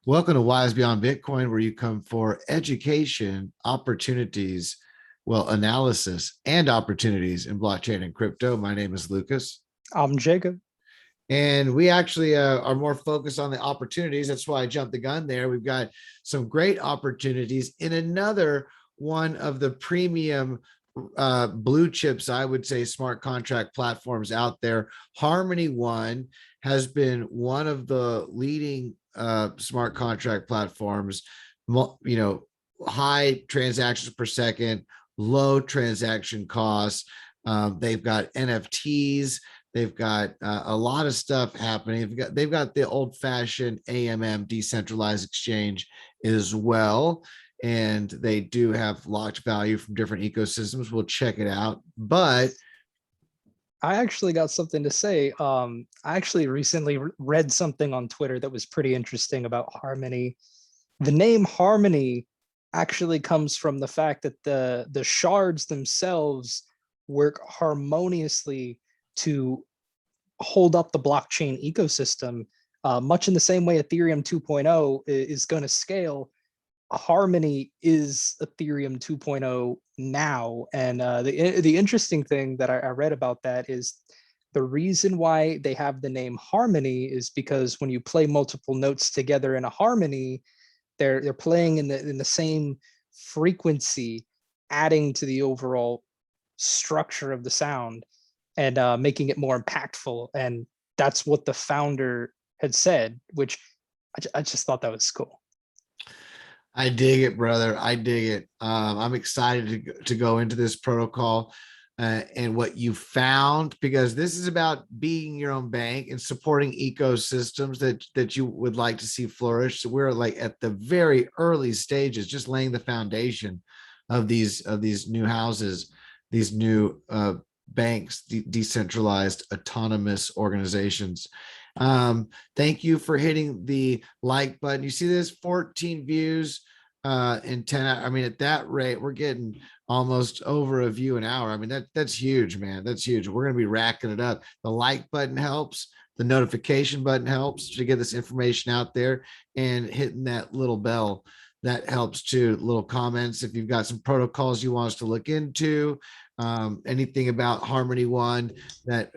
Welcome to Wise Beyond Bitcoin, where you come for education, opportunities, analysis and opportunities in blockchain and crypto. My name is Lucas. I'm Jacob. And we actually are more focused on the opportunities. That's why I jumped the gun there. We've got some great opportunities in another one of the premium blue chips, I would say, smart contract platforms out there. Harmony One has been one of the leading smart contract platforms, high transactions per second, low transaction costs. They've got NFTs. They've got a lot of stuff happening. They've got the old-fashioned AMM decentralized exchange as well. And they do have locked value from different ecosystems. We'll check it out. But I actually got something to say. I actually recently read something on Twitter that was pretty interesting about Harmony. The name Harmony actually comes from the fact that the shards themselves work harmoniously to hold up the blockchain ecosystem, much in the same way Ethereum 2.0 is going to scale. Harmony is Ethereum 2.0 now. And the interesting thing that I read about that is the reason why they have the name Harmony is because when you play multiple notes together in a harmony, they're playing in the same frequency, adding to the overall structure of the sound and making it more impactful. And that's what the founder had said, which I just thought that was cool. I dig it, brother. I dig it. I'm excited to go into this protocol and what you found, because this is about being your own bank and supporting ecosystems that you would like to see flourish. So we're like at the very early stages, just laying the foundation of these new houses, these new banks, decentralized autonomous organizations. Thank you for hitting the like button. You see this 14 views in 10. I mean, at that rate, we're getting almost over a view an hour. I mean, that's huge, man. That's huge. We're going to be racking it up. The like button helps. The notification button helps to get this information out there, and hitting that little bell, that helps too. Little comments if you've got some protocols you want us to look into, anything about Harmony One that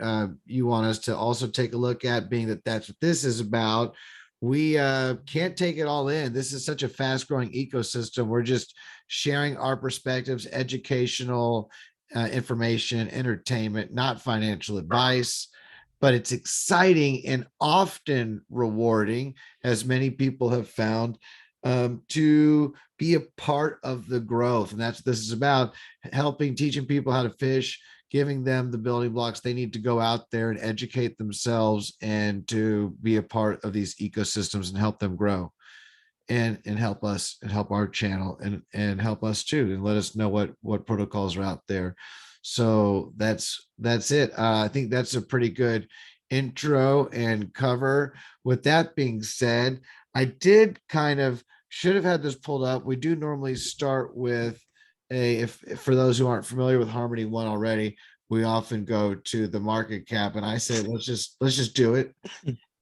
you want us to also take a look at, being that that's what this is about. We can't take it all in. This is such a fast growing ecosystem. We're just sharing our perspectives, educational information, entertainment, not financial advice. But it's exciting and often rewarding, as many people have found, to be a part of the growth. And that's what this is about: helping, teaching people how to fish, giving them the building blocks they need to go out there and educate themselves and to be a part of these ecosystems and help them grow and help us and help our channel and help us too, and let us know what protocols are out there. So that's it. I think that's a pretty good intro and cover. With that being said, I did should have had this pulled up. We do normally start with if for those who aren't familiar with Harmony One already, we often go to the market cap, and I say let's just do it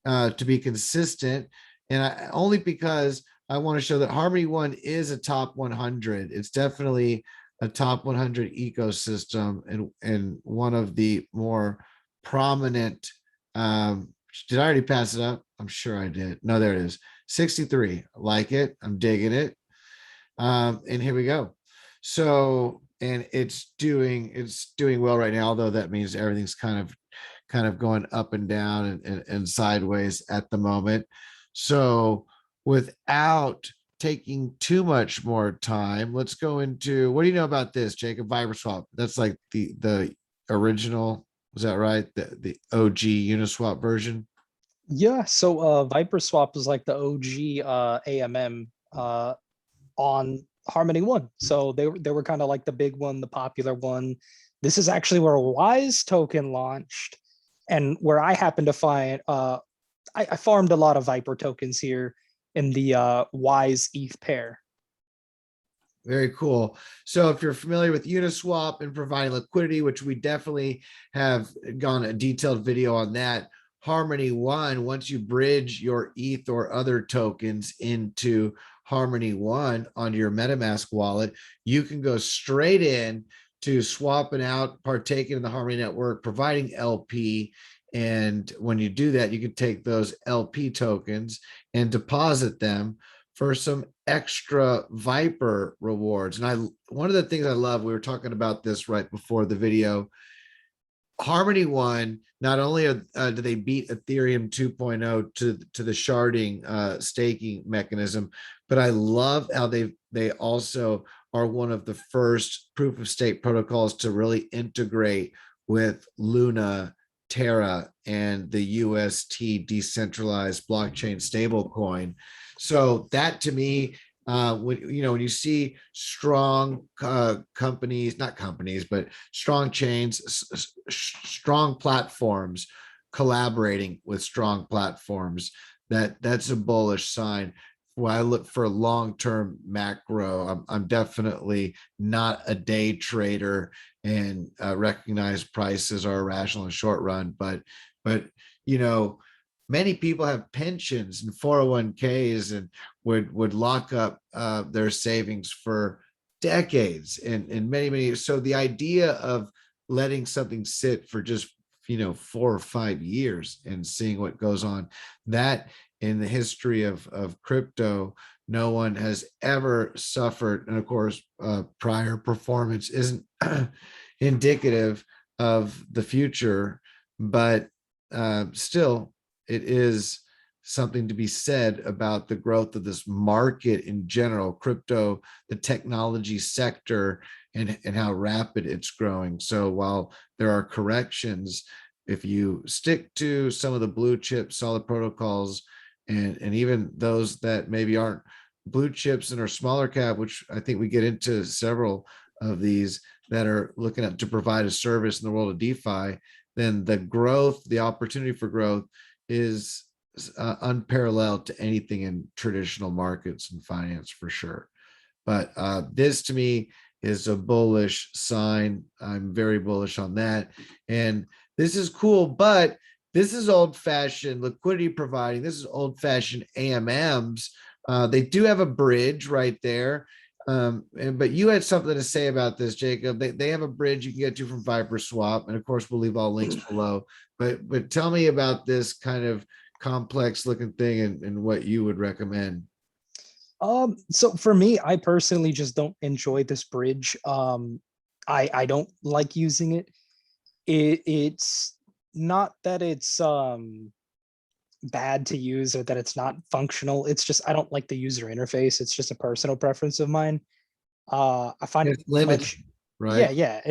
to be consistent, and only because I want to show that Harmony One is a top 100. It's definitely a top 100 ecosystem and one of the more prominent. Did I already pass it up? I'm sure I did. No, there it is. 63. I like it. I'm digging it. And here we go. So, and it's doing well right now, although that means everything's kind of going up and down and sideways at the moment. So without taking too much more time, let's go into, what do you know about this, Jacob? Viperswap. That's like the original, was that right? The OG Uniswap version? Yeah, so Viperswap is like the OG AMM on Harmony One. So they were kind of like the big one, the popular one. This is actually where Wise token launched, and where I happened to find I farmed a lot of Viper tokens here in the Wise ETH pair. Very cool. So if you're familiar with Uniswap and providing liquidity, which we definitely have gone a detailed video on that, Harmony One, once you bridge your ETH or other tokens into Harmony One on your MetaMask wallet, you can go straight in to swapping out, partaking in the Harmony network, providing LP. And when you do that, you can take those LP tokens and deposit them for some extra Viper rewards. And one of the things I love, we were talking about this right before the video, Harmony One, not only do they beat Ethereum 2.0 to the sharding staking mechanism, but I love how they also are one of the first proof of stake protocols to really integrate with Luna, Terra, and the UST decentralized blockchain stablecoin. So that to me, when you see strong companies, not companies, but strong chains, strong platforms collaborating with strong platforms, that's a bullish sign. When I look for long-term macro, I'm definitely not a day trader and recognize prices are irrational in the short run, but many people have pensions and 401ks and would lock up their savings for decades and many. So the idea of letting something sit for just 4 or 5 years and seeing what goes on, that in the history of crypto, no one has ever suffered. And of course, prior performance isn't indicative of the future, but still, it is something to be said about the growth of this market in general, crypto, the technology sector, and how rapid it's growing. So while there are corrections, if you stick to some of the blue chip solid protocols, and even those that maybe aren't blue chips and are smaller cap, which I think we get into several of these that are looking at to provide a service in the world of DeFi, then the growth, the opportunity for growth is unparalleled to anything in traditional markets and finance for sure. But this to me is a bullish sign. I'm very bullish on that. And this is cool, but this is old-fashioned liquidity providing. This is old-fashioned AMMs. They do have a bridge right there. But you had something to say about this, Jacob. They have a bridge you can get to from Viperswap. And of course, we'll leave all links below. But tell me about this kind of complex looking thing and what you would recommend. So for me, I personally just don't enjoy this bridge. I don't like using it. It's not that it's bad to use or that it's not functional. It's just I don't like the user interface. It's just a personal preference of mine. I find It's it limited, much, right? yeah.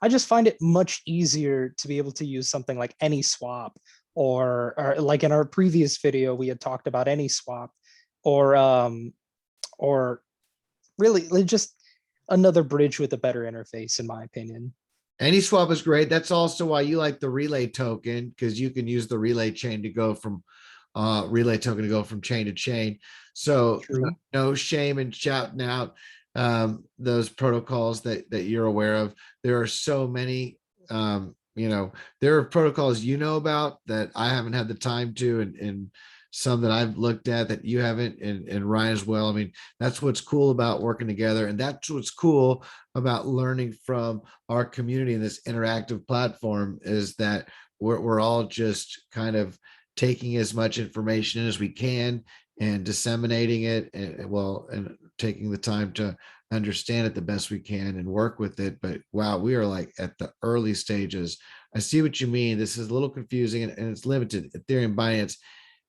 I just find it much easier to be able to use something like AnySwap, or like in our previous video we had talked about AnySwap, or really just another bridge with a better interface, in my opinion. AnySwap is great. That's also why you like the relay token, because you can use the relay chain to go from chain to chain. So True. no shame in shouting out those protocols that you're aware of. There are so many. There are protocols about that I haven't had the time to, and some that I've looked at that you haven't, and Ryan as well. I mean, that's what's cool about working together, and that's what's cool about learning from our community in this interactive platform, is that we're all just kind of taking as much information as we can and disseminating it, and taking the time to understand it the best we can and work with it. But wow, we are like at the early stages. I see what you mean. This is a little confusing, and it's limited. Ethereum, Binance.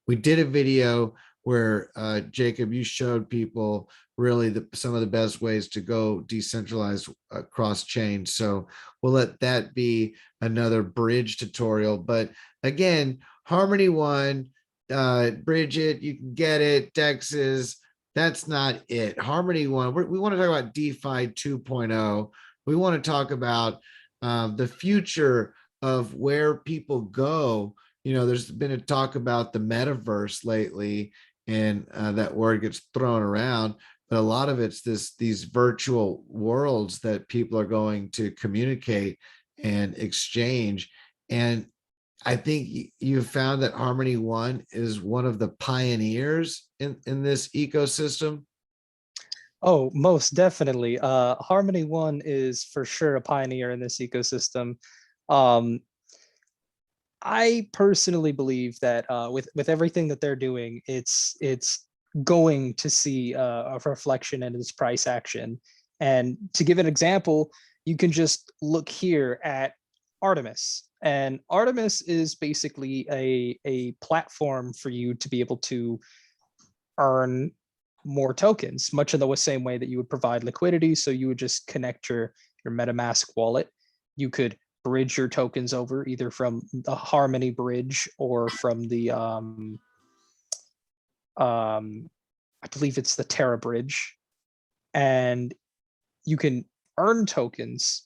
We did a video where Jacob, you showed people really some of the best ways to go decentralized cross chain. So we'll let that be another bridge tutorial. But again, Harmony One, bridge it, you can get it, Dexes. That's not it. Harmony One, we want to talk about DeFi 2.0. We want to talk about the future of where people go. There's been a talk about the metaverse lately, and that word gets thrown around, but a lot of it's these virtual worlds that people are going to communicate and exchange. And I think you found that Harmony One is one of the pioneers in this ecosystem. Oh, most definitely. Harmony One is for sure a pioneer in this ecosystem. Um, I personally believe that with everything that they're doing, it's going to see a reflection in its price action. And to give an example, you can just look here at Artemis. And Artemis is basically a platform for you to be able to earn more tokens, much in the same way that you would provide liquidity. So you would just connect your MetaMask wallet. You could bridge your tokens over either from the Harmony bridge or from the I believe it's the Terra bridge, and you can earn tokens.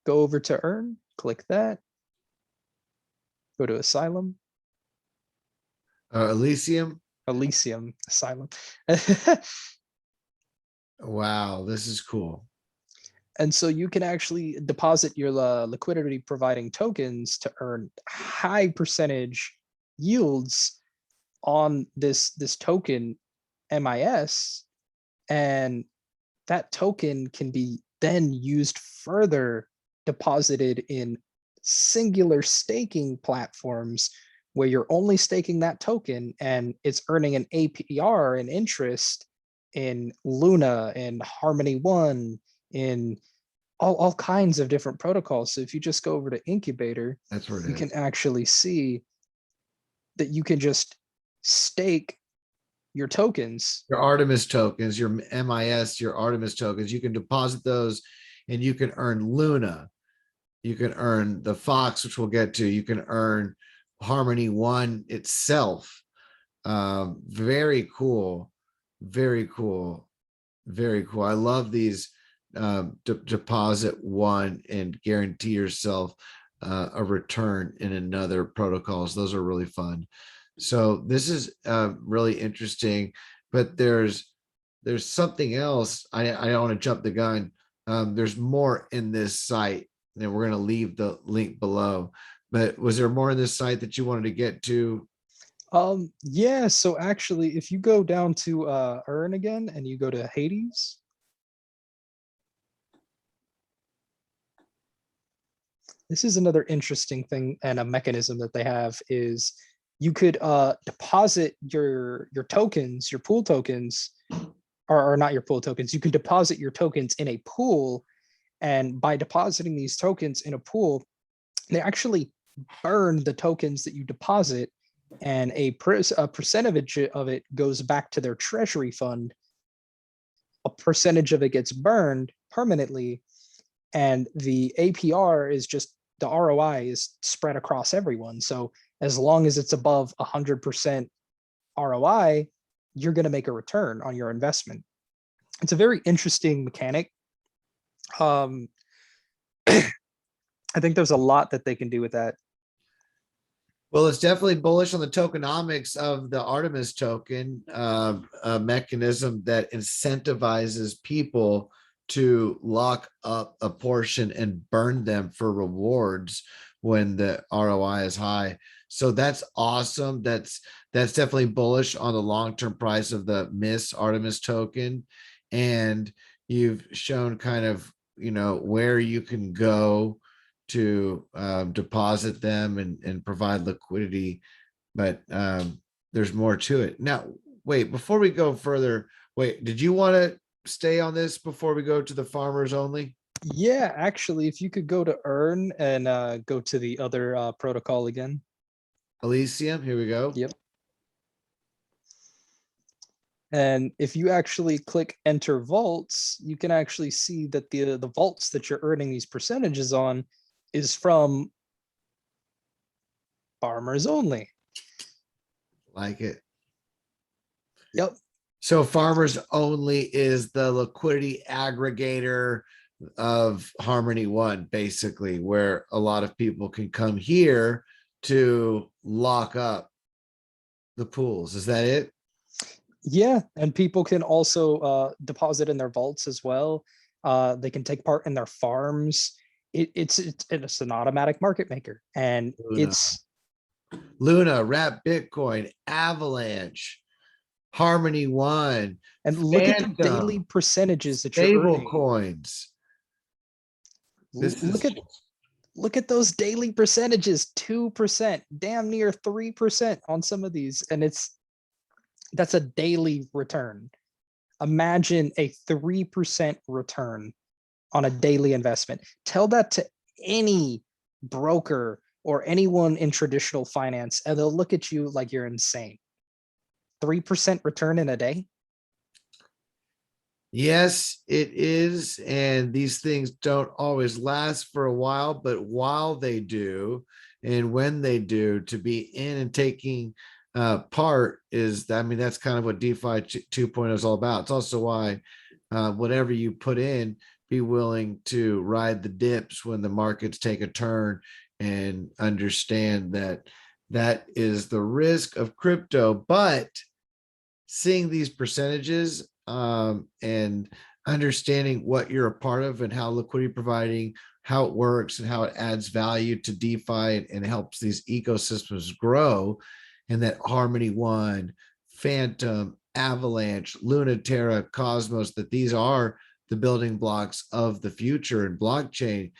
Go over to earn, click that, go to Asylum, Elysium. Elysium, Asylum. Wow, this is cool. And so you can actually deposit your liquidity providing tokens to earn high percentage yields on this token MIS, and that token can be then used further deposited in singular staking platforms where you're only staking that token and it's earning an APR and interest in Luna and Harmony One, in all kinds of different protocols. So if you just go over to Incubator, That's where it you is. can actually see that you can just stake your tokens. Your Artemis tokens, your MIS, your Artemis tokens, you can deposit those and you can earn Luna. You can earn the Fox, which we'll get to. You can earn Harmony One itself. Very cool. Very cool. Very cool. I love these deposit one and guarantee yourself a return in another protocols. Those are really fun. So this is really interesting, but there's something else. I don't want to jump the gun. There's more in this site, and we're going to leave the link below. But was there more in this site that you wanted to get to? Yeah, so actually, if you go down to earn again and you go to Hades, this is another interesting thing and a mechanism that they have is you could deposit your tokens, your pool tokens, or not your pool tokens. You can deposit your tokens in a pool, and by depositing these tokens in a pool, they actually burn the tokens that you deposit, and a percentage of it goes back to their treasury fund. A percentage of it gets burned permanently, and the APR is just the ROI is spread across everyone. So as long as it's above 100% ROI, you're going to make a return on your investment. It's a very interesting mechanic. I think there's a lot that they can do with that. Well, it's definitely bullish on the tokenomics of the Artemis token, a mechanism that incentivizes people to lock up a portion and burn them for rewards when the ROI is high. So that's awesome. That's definitely bullish on the long-term price of the MIS Artemis token. And you've shown kind of, where you can go to deposit them and provide liquidity, but there's more to it. Now, wait, before we go further, did you want to stay on this before we go to the farmers only? Yeah, actually, if you could go to earn and go to the other protocol again. Elysium, here we go. Yep. And if you actually click enter vaults, you can actually see that the vaults that you're earning these percentages on is from Farmers Only. Like it. Yep. So Farmers Only is the liquidity aggregator of Harmony One, basically, where a lot of people can come here to lock up the pools. Is that it? Yeah, and people can also deposit in their vaults as well. They can take part in their farms. It's an automatic market maker, and Luna. Luna, Wrap Bitcoin, Avalanche, Harmony One, And look at the daily Phantom, percentages that you're stable earning. coins. This Look is at those daily percentages, 2%, damn near 3% on some of these. And that's a daily return. Imagine a 3% return on a daily investment. Tell that to any broker or anyone in traditional finance, and they'll look at you like you're insane. 3% return in a day? yes, it is. And these things don't always last for a while, but while they do, and when they do, to be in and taking part is, I mean, that's kind of what DeFi 2.0 is all about. It's also why whatever you put in, be willing to ride the dips when the markets take a turn, and understand that that is the risk of crypto. But seeing these percentages and understanding what you're a part of and how liquidity providing, how it works and how it adds value to DeFi and helps these ecosystems grow, and that Harmony One, Phantom, Avalanche, Luna, Terra, Cosmos, that these are the building blocks of the future in blockchain,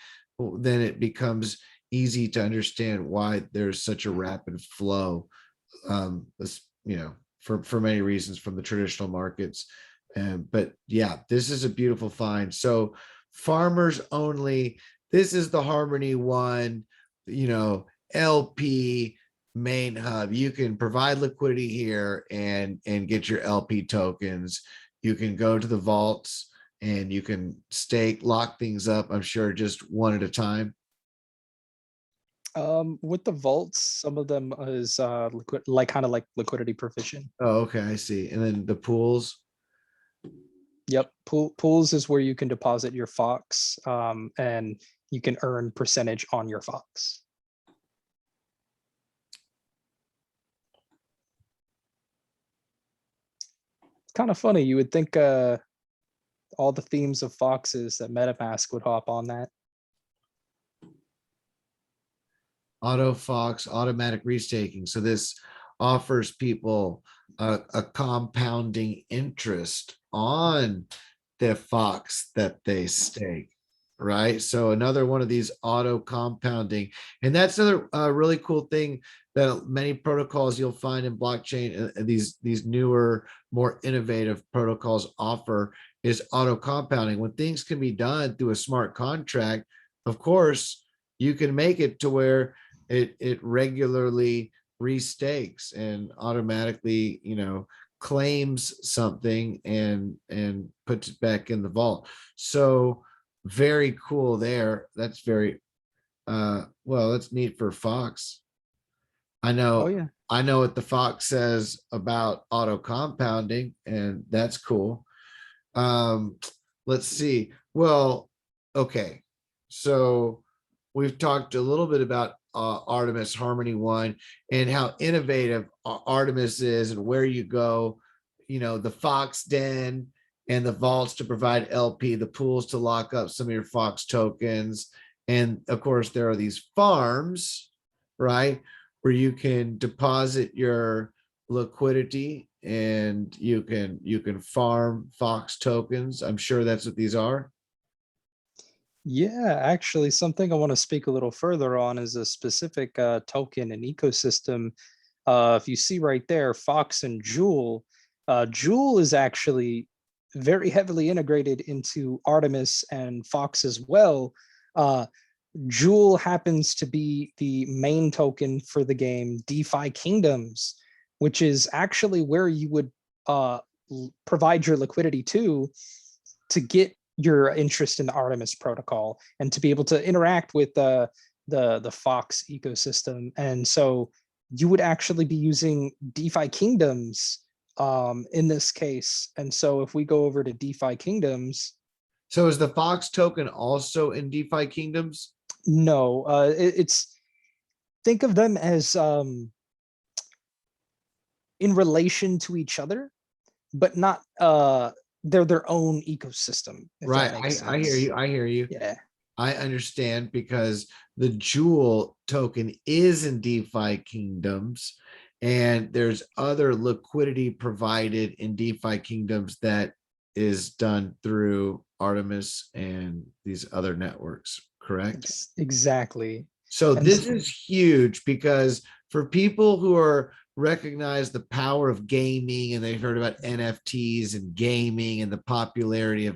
then it becomes easy to understand why there's such a rapid flow, you know, for many reasons from the traditional markets. But yeah, this is a beautiful find. So farmers only, this is the Harmony One, you know, LP main hub. You can provide liquidity here and get your LP tokens. You can go to the vaults and you can stake, lock things up, I'm sure, just one at a time. With the vaults, some of them is liquid, like kind of like liquidity provision. Oh, okay, I see. And then the pools. Yep, pools is where you can deposit your Fox, and you can earn percentage on your Fox. It's kind of funny. You would think all the themes of Foxes that MetaMask would hop on that. Auto Fox, automatic restaking. So this offers people a compounding interest on their Fox that they stake, right? So another one of these auto compounding, and that's another really cool thing that many protocols you'll find in blockchain, these newer, more innovative protocols offer, is auto compounding. When things can be done through a smart contract, of course, you can make it to where it regularly restakes and automatically, you know, claims something and puts it back in the vault. So very cool there. That's very well, that's neat for Fox. I Oh know yeah. I know what the Fox says about auto compounding, and that's cool. Um, let's see. Well, okay. So we've talked a little bit about Artemis Harmony One and how innovative Artemis is and where you go, you know, the Fox Den and the vaults to provide LP, the pools to lock up some of your Fox tokens. And of course, there are these farms, right, where you can deposit your liquidity and you can farm Fox tokens. I'm sure that's what these are. Yeah, actually, something I want to speak a little further on is a specific token and ecosystem. If you see right there, Fox and Jewel, Jewel is actually very heavily integrated into Artemis and Fox as well. Jewel happens to be the main token for the game DeFi Kingdoms, which is actually where you would provide your liquidity to get your interest in the Artemis protocol and to be able to interact with the Fox ecosystem. And so you would actually be using DeFi Kingdoms in this case. And so if we go over to DeFi Kingdoms. So is the Fox token also in DeFi Kingdoms? No, it's, think of them as in relation to each other, but not they're their own ecosystem, if Right. that makes sense. I hear you. I hear you. Yeah. I understand because the Jewel token is in DeFi kingdoms, and there's other liquidity provided in DeFi kingdoms that is done through Artemis and these other networks, correct? Exactly. So And this is huge because for people who are recognize the power of gaming and they've heard about NFTs and gaming and the popularity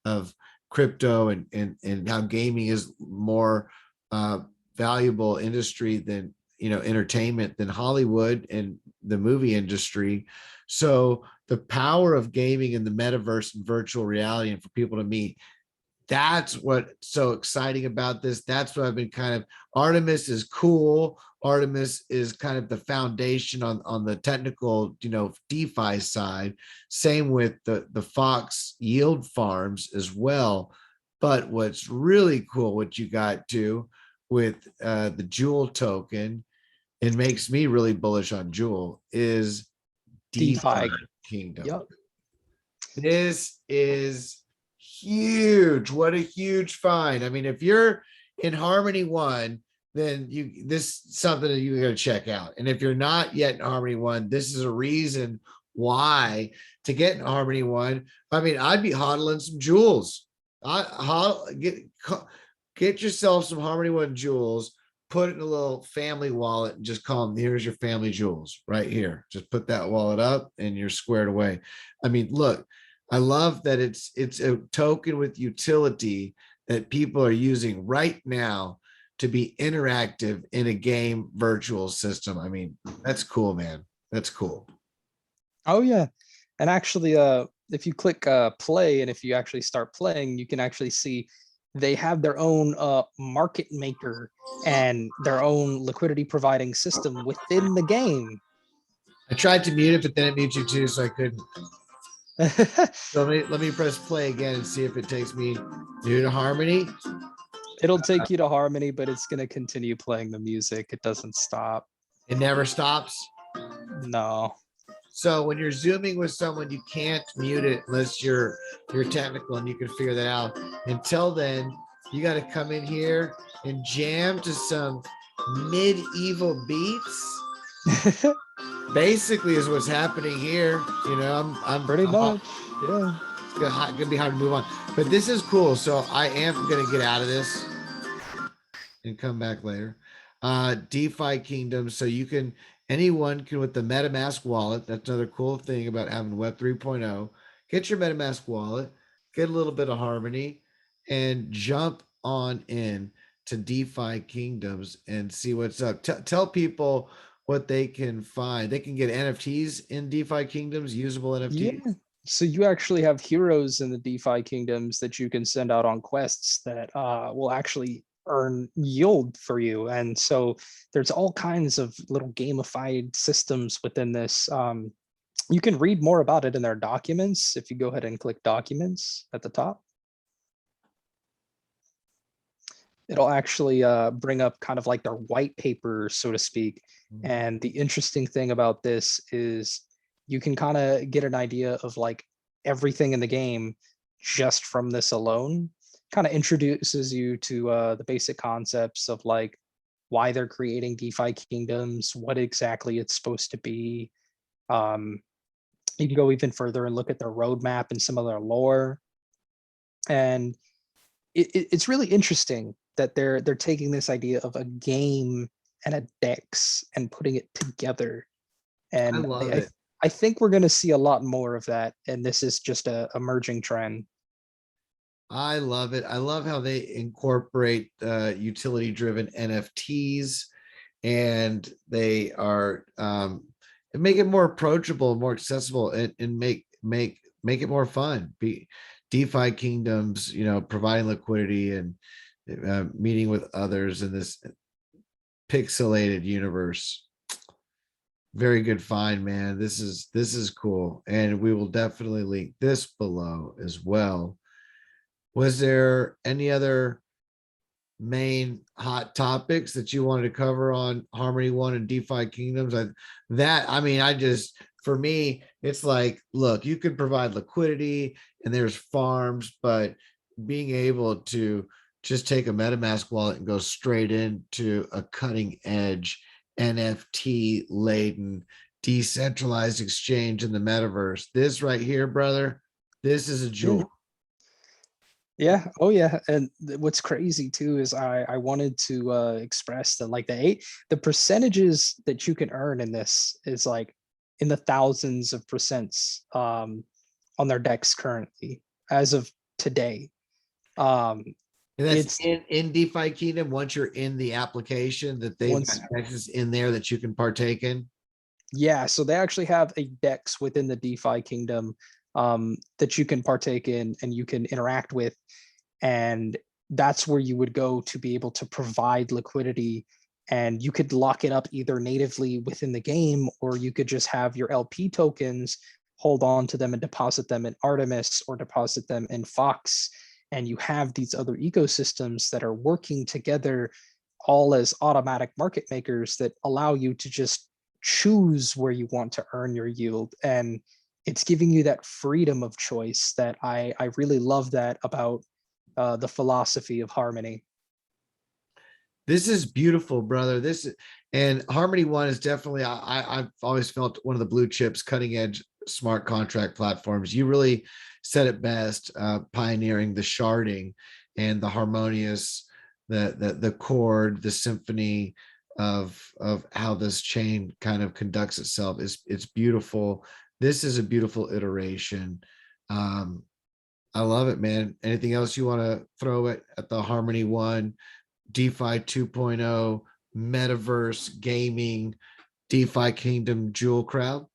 of crypto and how gaming is more valuable industry than entertainment than Hollywood and the movie industry. So the power of gaming in the metaverse and virtual reality and for people to meet, that's what's so exciting about this. That's what I've been kind of, Artemis is cool. Artemis is kind of the foundation on the technical, DeFi side. Same with the Fox yield farms as well. But what's really cool, what you got to with the Jewel token, it makes me really bullish on Jewel, is DeFi DeFi. Kingdom. Yep. This is huge. What a huge find. I mean, if you're in Harmony One, then this is something that you got to check out. And if you're not yet in Harmony One, this is a reason why to get in Harmony One. I mean, I'd be hodling some jewels. Get yourself some Harmony One jewels, put it in a little family wallet and just call them, here's your family jewels right here. Just put that wallet up and you're squared away. I mean, look, I love that it's a token with utility that people are using right now to be interactive in a game virtual system. I mean, that's cool, man. That's cool. Oh yeah. And actually, if you click play and if you actually start playing, you can actually see they have their own market maker and their own liquidity providing system within the game. I tried to mute it, but then it mutes you too, so I couldn't. So let me press play again and see if it takes me new to Harmony. It'll take you to Harmony, but it's going to continue playing the music. It doesn't stop. It never stops. No. So when you're zooming with someone, you can't mute it unless you're technical and you can figure that out. Until then, you got to come in here and jam to some medieval beats. Basically, is what's happening here. I'm pretty much. Yeah. It's gonna be hard to move on, but this is cool. So I am gonna get out of this and come back later. DeFi Kingdom. So anyone can with the MetaMask wallet. That's another cool thing about having Web 3.0. Get your MetaMask wallet, get a little bit of Harmony, and jump on in to DeFi Kingdoms and see what's up. Tell people what they can find. They can get NFTs in DeFi Kingdoms, usable NFTs. Yeah. So you actually have heroes in the DeFi Kingdoms that you can send out on quests that will actually earn yield for you. And so there's all kinds of little gamified systems within this. You can read more about it in their documents if you go ahead and click documents at the top. It'll actually bring up kind of like their white paper, so to speak. Mm-hmm. And the interesting thing about this is you can kind of get an idea of like everything in the game just from this alone. Kind of introduces you to the basic concepts of like why they're creating DeFi kingdoms, what exactly it's supposed to be. You can go even further and look at their roadmap and some of their lore. And it's really interesting that they're taking this idea of a game and a DEX and putting it together. And I love it. I think we're going to see a lot more of that. And this is just a emerging trend. I love it. I love how they incorporate utility driven NFTs, and they are make it more approachable, more accessible, and make it more fun. DeFi Kingdoms, providing liquidity and meeting with others in this pixelated universe. Very good find, man. This is cool, and we will definitely link this below as well. Was there any other main hot topics that you wanted to cover on Harmony One and DeFi Kingdoms? For me, it's like, look, you can provide liquidity and there's farms, but being able to just take a MetaMask wallet and go straight into a cutting edge NFT laden decentralized exchange in the metaverse. This right here, brother, this is a Yeah. jewel. Yeah. Oh yeah. And what's crazy too is I wanted to express that like the percentages that you can earn in this is like in the thousands of percents on their decks currently as of today. And that's It's in DeFiKingdom. Once you're in the application, that they've got once access in there that you can partake in. Yeah, so they actually have a DEX within the DeFiKingdom that you can partake in and you can interact with. And that's where you would go to be able to provide liquidity. And you could lock it up either natively within the game, or you could just have your LP tokens, hold on to them and deposit them in Artemis or deposit them in Fox. And you have these other ecosystems that are working together all as automatic market makers that allow you to just choose where you want to earn your yield. And it's giving you that freedom of choice that I really love that about the philosophy of Harmony. This is beautiful, brother. And Harmony One is definitely, I've always felt one of the blue chips, cutting edge smart contract platforms. You really said it best, pioneering the sharding and the harmonious, the chord, the symphony of how this chain kind of conducts itself. It's beautiful. This is a beautiful iteration. I love it, man. Anything else you want to throw at the Harmony One, DeFi 2.0, Metaverse, gaming, DeFiKingdom jewel crowd?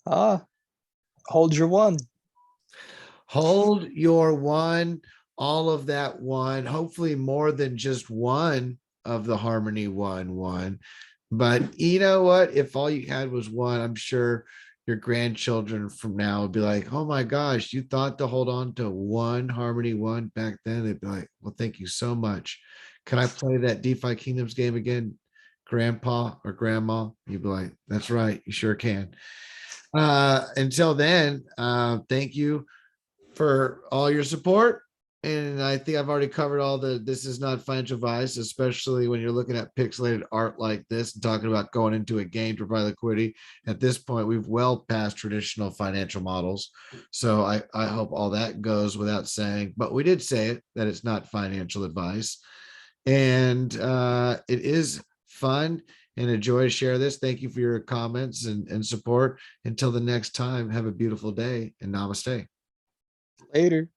Hold your one. Hold your one, all of that one, hopefully more than just one of the Harmony one. But you know what? If all you had was one, I'm sure your grandchildren from now would be like, oh my gosh, you thought to hold on to one Harmony One back then? They'd be like, well, thank you so much. Can I play that DeFiKingdoms game again, grandpa or grandma? You'd be like, that's right, you sure can. Until then, thank you for all your support. And I think I've already covered all this is not financial advice, especially when you're looking at pixelated art like this and talking about going into a game to provide liquidity. At this point, we've well past traditional financial models. So I hope all that goes without saying, but we did say it, that it's not financial advice. And it is fun and a joy to share this. Thank you for your comments and support. Until the next time, have a beautiful day and namaste. Later.